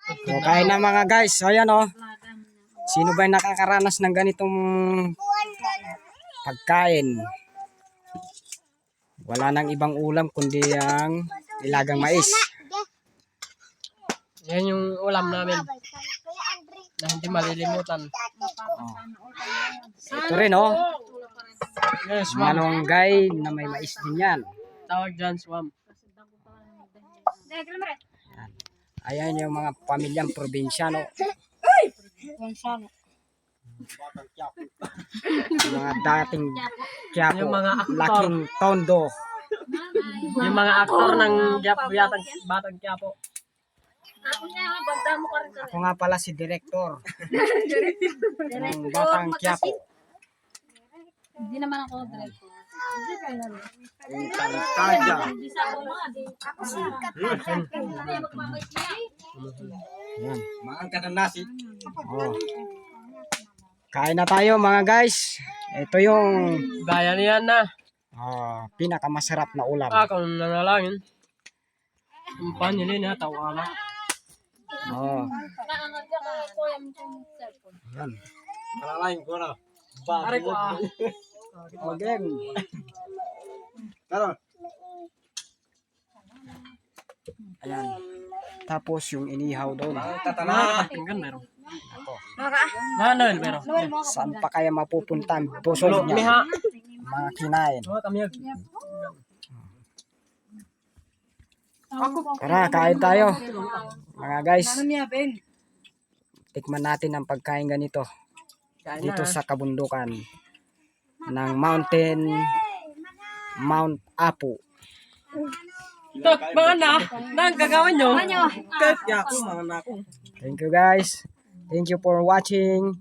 So, kain na mga guys. So, ayan o. Sino ba yung nakakaranas ng ganitong pagkain? Wala nang ibang ulam kundi ang nilagang mais. Yan yung ulam namin na hindi malilimutan. Oh. Ito rin o. Yes, swam. Malunggay na may mais din yan. Tawag dyan, swam. Ayan yung mga pamilyang probinsyano. Mga dating Quiapo, Yung mga aktor. laking tondo. Yung mga aktor ng Batang Quiapo. Ako nga pala si Director ng Batang Quiapo. Hindi naman ako director. Yung Tangkadya. Ayan. Maangkat ang nasi. Oh. Kain na tayo mga guys. Ito yung Gaya niyan na. pinakamasarap na ulam. Kung nanalangin. Ang panili na tawala. Oh. Ayan. Malalain ko na. Pare ko Again. Tara. Ayan. Tapos yung inihaw doon. Tatana. Tingnan meron. Ako. Noel meron. Saan pa kaya mapupunta ang busog niya? Miha. Mga kinain. Kami yun. Tara, kain tayo. Mga guys. Tikman natin ang pagkain ganito. Dito sa kabundukan ng Mount Apu. Mga na. Nang gagawin nyo. Kaya ako mga anak. Thank you guys. Thank you for watching.